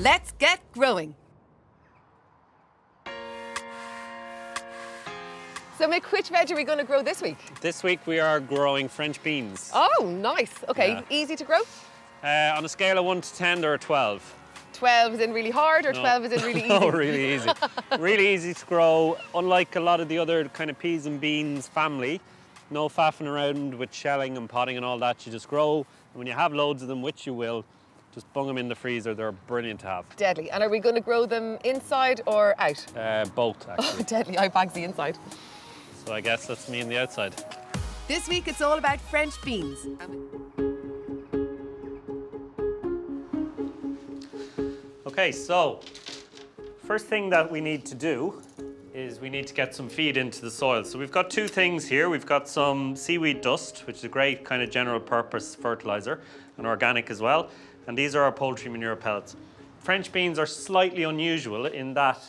Let's get growing. So Mick, which veg are we going to grow this week? This week we are growing French beans. Oh, nice. Okay, Yeah. easy to grow? On a scale of 1 to 10, they're a 12. 12 is in really hard or No. 12 is in really easy? No, really easy. Really easy to grow. Unlike a lot of the other kind of peas and beans family, no faffing around with shelling and potting and all that. You just grow, and when you have loads of them, which you will, just bung them in the freezer. They're brilliant to have. Deadly. And are we going to grow them inside or out? Both, actually. Oh, deadly. I bags the inside. So I guess that's me on the outside. This week it's all about French beans. Okay, so first thing that we need to do is we need to get some feed into the soil. So we've got two things here. We've got some seaweed dust, which is a great kind of general purpose fertilizer, and organic as well. And these are our poultry manure pellets. French beans are slightly unusual in that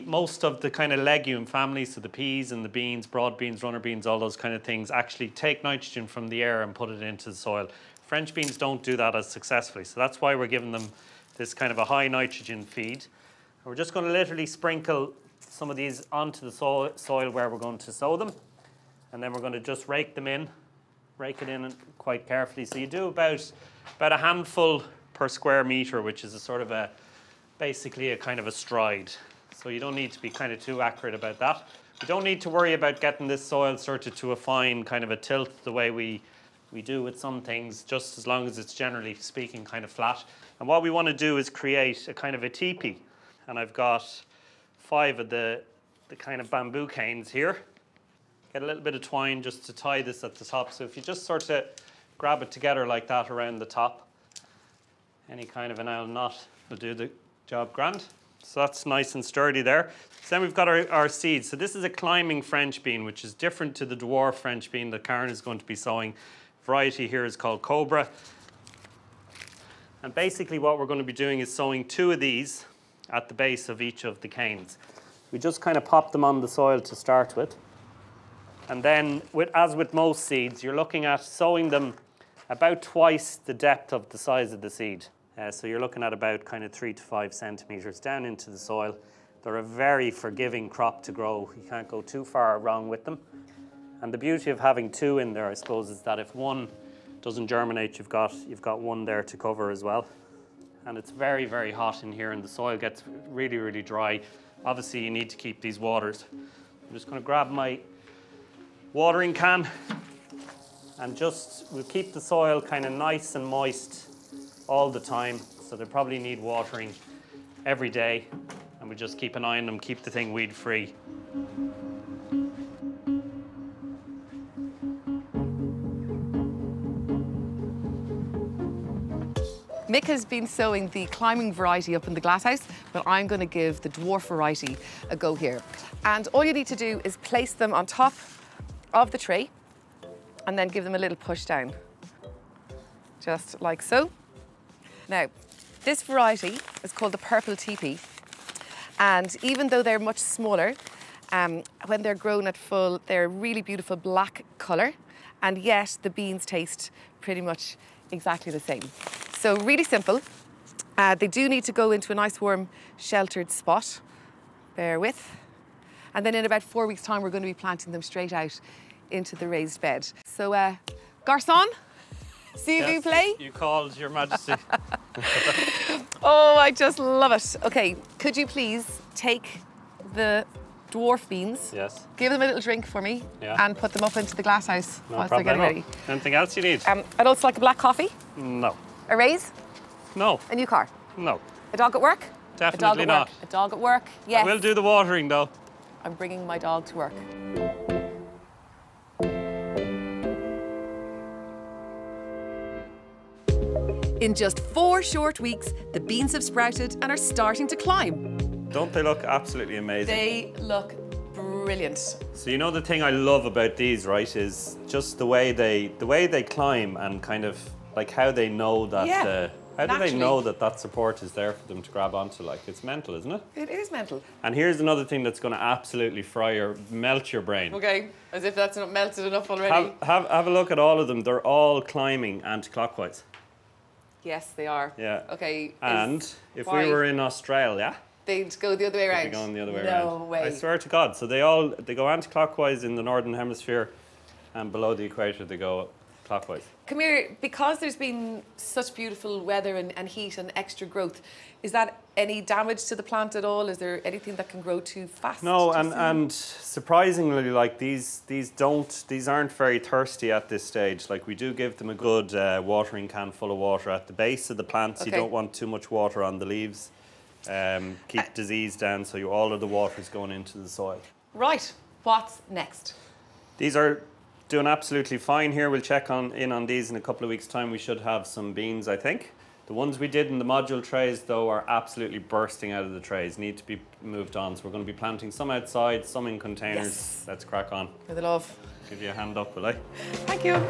most of the kind of legume families, so the peas and the beans, broad beans, runner beans, all those kind of things, actually take nitrogen from the air and put it into the soil. French beans don't do that as successfully, so that's why we're giving them this kind of a high nitrogen feed. And we're just going to literally sprinkle some of these onto the soil where we're going to sow them, and then we're going to just rake them in, rake it in quite carefully. So you do about a handful per square metre, which is a sort of basically a kind of a stride. So you don't need to be kind of too accurate about that. You don't need to worry about getting this soil sorted to a fine kind of a tilt the way we do with some things, just as long as it's generally speaking kind of flat. And what we want to do is create a kind of a teepee. And I've got 5 of the kind of bamboo canes here. Get a little bit of twine just to tie this at the top. So if you just sort of grab it together like that around the top, any kind of an owl knot will do the job grand. So that's nice and sturdy there. So then we've got our seeds. So this is a climbing French bean, which is different to the dwarf French bean that Karen is going to be sowing. Variety here is called Cobra. And basically what we're going to be doing is sowing 2 of these at the base of each of the canes. We just kind of pop them on the soil to start with. And then, as with most seeds, you're looking at sowing them about twice the depth of the size of the seed. So you're looking at about kind of 3 to 5 centimetres down into the soil. They're a very forgiving crop to grow. You can't go too far wrong with them. And the beauty of having 2 in there, I suppose, is that if one doesn't germinate, you've got one there to cover as well. And it's very, very hot in here, and the soil gets really, really dry. Obviously, you need to keep these waters. I'm just going to grab my watering can, and we'll keep the soil kind of nice and moist all the time. So they probably need watering every day, and we just keep an eye on them, keep the thing weed free. Mick has been sowing the climbing variety up in the glasshouse, but I'm going to give the dwarf variety a go here. And all you need to do is place them on top of the tray and then give them a little push down, just like so. Now, this variety is called the purple teepee, and even though they're much smaller, when they're grown at full, they're a really beautiful black colour, and yet the beans taste pretty much exactly the same. So really simple. They do need to go into a nice warm sheltered spot, bear with. And then in about 4 weeks' time, we're going to be planting them straight out into the raised bed. So, Garçon, s'il vous plaît. You called, Your Majesty. Oh, I just love it. Okay, could you please take the dwarf beans, Yes. give them a little drink for me, Yeah. and put them up into the glasshouse No whilst they're getting ready. Anything else you need? I'd also like a black coffee, No. a raise, No. a new car. No. A dog at work? Definitely a dog at not. Work. A dog at work, yes. We'll do the watering though. I'm bringing my dog to work. In just 4 short weeks, the beans have sprouted and are starting to climb. Don't they look absolutely amazing? They look brilliant. So you know the thing I love about these, right, is just the way they climb and kind of like how they know that. Yeah, how do they naturally. know that support is there for them to grab onto? Like, it's mental, isn't it? It is mental. And here's another thing that's going to absolutely melt your brain. Okay, as if that's not melted enough already. Have a look at all of them. They're all climbing anti-clockwise. Yes, they are. Yeah. Okay. And if we were in Australia, they'd go the other way around. they'd be going the other way around. No way. I swear to God. So they go anti-clockwise in the northern hemisphere, and below the equator they go clockwise. Come here, because there's been such beautiful weather and heat and extra growth, is that any damage to the plant at all? Is there anything that can grow too fast? No, and surprisingly, like these aren't very thirsty at this stage. Like we do give them a good watering can full of water at the base of the plants. Okay. You don't want too much water on the leaves. Keep disease down, so all of the water is going into the soil. Right, what's next? These are doing absolutely fine here. We'll check in on these in a couple of weeks' time. We should have some beans, I think. The ones we did in the module trays, though, are absolutely bursting out of the trays, need to be moved on. So we're going to be planting some outside, some in containers. Yes. Let's crack on. For the love. Give you a hand up, will I? Thank you.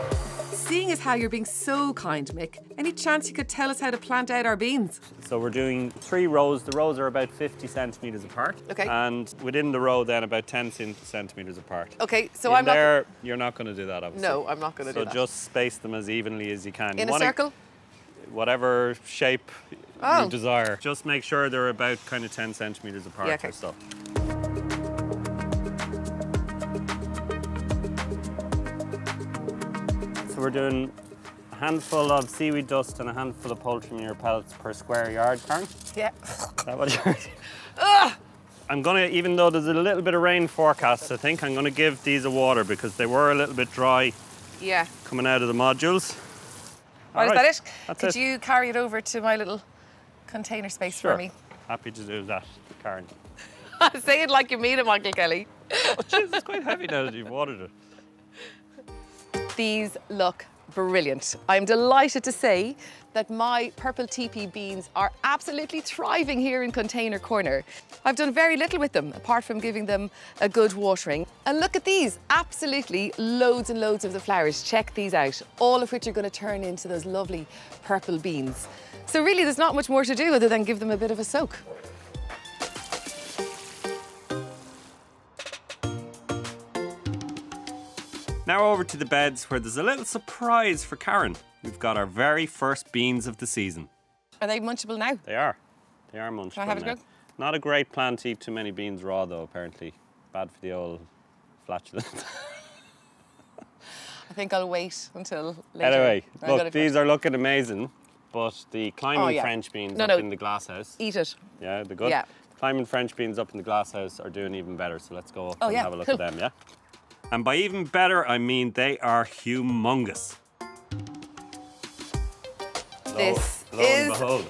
Seeing as how you're being so kind, Mick, any chance you could tell us how to plant out our beans? So we're doing 3 rows. The rows are about 50 centimetres apart. Okay. And within the row then about 10 centimetres apart. Okay, so I'm not... You're not going to do that, obviously. No, I'm not going to do that. So just space them as evenly as you can. In a circle? Whatever shape you desire. Just make sure they're about kind of 10 centimetres apart or so. So we're doing a handful of seaweed dust and a handful of poultry manure pellets per square yard, Karen? Yeah. Is that what you're... I'm gonna, even though there's a little bit of rain forecast, I think I'm gonna give these a water because they were a little bit dry coming out of the modules. Right, is that it? That's Could you carry it over to my little container space for me? Happy to do that, Karen. Say it like you mean it, Michael Kelly. Oh, geez, it's quite heavy now that you've watered it. These look brilliant. I'm delighted to say that my purple teepee beans are absolutely thriving here in Container Corner. I've done very little with them, apart from giving them a good watering. And look at these, absolutely loads and loads of the flowers. Check these out, all of which are going to turn into those lovely purple beans. So really, there's not much more to do other than give them a bit of a soak. Now over to the beds where there's a little surprise for Karen. We've got our very first beans of the season. Are they munchable now? They are. They are munchable. Can I have a go? Not a great plan to eat too many beans raw though, apparently. Bad for the old flatulence. I think I'll wait until later. Anyway, look, these are looking amazing, but the climbing French beans up in the glass house. Eat it. Yeah, they're good. Yeah. Climbing French beans up in the glass house are doing even better, so let's go up and have a look at them, yeah? And by even better, I mean they are humongous. This lo and behold.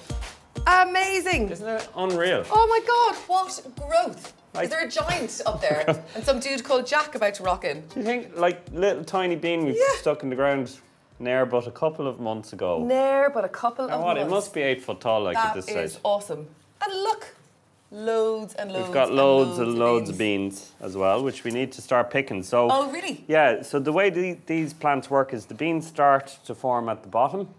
Amazing. Isn't it unreal? Oh my God, what growth. Is there a giant up there? And some dude called Jack about to rock in? Do you think, like, little tiny bean we stuck in the ground near but a couple of months ago? Near but a couple of months. It must be 8 foot tall, like, at this stage. That is awesome. And look, loads and loads. We've got loads and loads of beans as well, which we need to start picking. So, oh, really? Yeah, so the way these plants work is the beans start to form at the bottom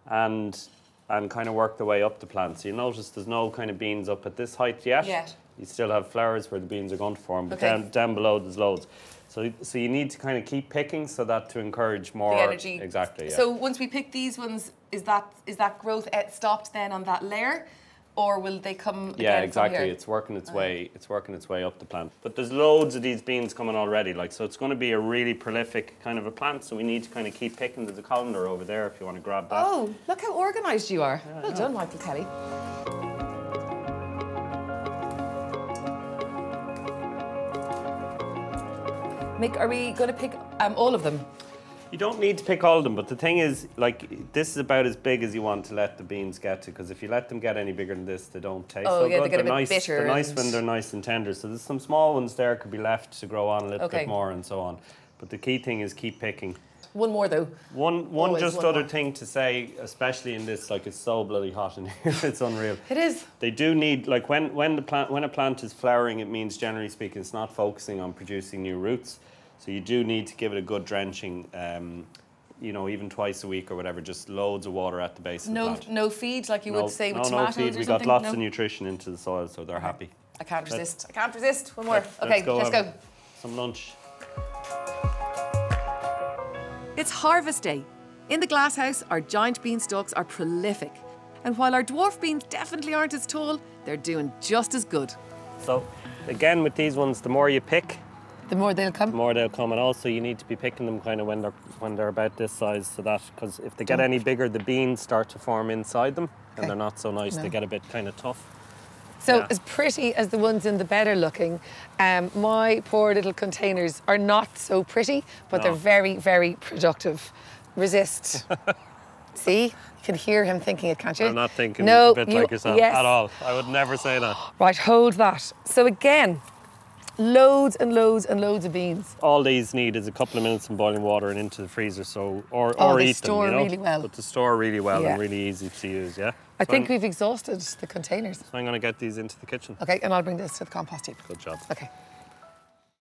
and kind of work their way up the plant. So you notice there's no kind of beans up at this height yet. You still have flowers where the beans are going to form, but down below there's loads. So you need to kind of keep picking so that to encourage more the energy. Exactly. Yeah. So once we pick these ones, is that growth stopped then on that layer, or will they come again? Yeah, exactly. From here? It's working its way. It's working its way up the plant. But there's loads of these beans coming already. Like, so it's going to be a really prolific kind of a plant. So we need to kind of keep picking. There's a colander over there if you want to grab that. Oh, look how organised you are. Well done, Michael Kelly. Mick, are we going to pick all of them? You don't need to pick all of them, but the thing is, like, this is about as big as you want to let the beans get to, because if you let them get any bigger than this, they don't taste so good. They get a bit bitter. They're nice when they're nice and tender. So there's some small ones there could be left to grow on a little bit more and so on. But the key thing is keep picking. One more though. One other thing to say, especially in this, like, it's so bloody hot in here, it's unreal. It is. They do need, like, when a plant is flowering, it means, generally speaking, it's not focusing on producing new roots. So you do need to give it a good drenching, you know, even twice a week or whatever, just loads of water at the base of the plant. No feed, like you would say with tomatoes no feed. or We got lots of nutrition into the soil, so they're happy. I can't resist. I can't resist. One more. Okay, let's go. Some lunch. It's harvest day, In the glasshouse, our giant beanstalks are prolific. And while our dwarf beans definitely aren't as tall, they're doing just as good. So again, with these ones, the more you pick, The more they'll come? the more they'll come. And also you need to be picking them kind of when they're about this size, so that, because if they get any bigger, the beans start to form inside them and they're not so nice. No. They get a bit kind of tough. So Yeah. as pretty as the ones in the bed are looking, my poor little containers are not so pretty, but they're very, very productive. Resist. See? You can hear him thinking it, can't you? I'm not thinking no, a bit like yourself yes. at all. I would never say that. Right, hold that. So again, loads and loads and loads of beans. All these need is a couple of minutes in boiling water and into the freezer, so or They eat store them, you know? really well. But to store really well Yeah. and really easy to use, yeah? I So think we've exhausted the containers. I'm going to get these into the kitchen. Okay, and I'll bring this to the compost heap. Good job. Okay.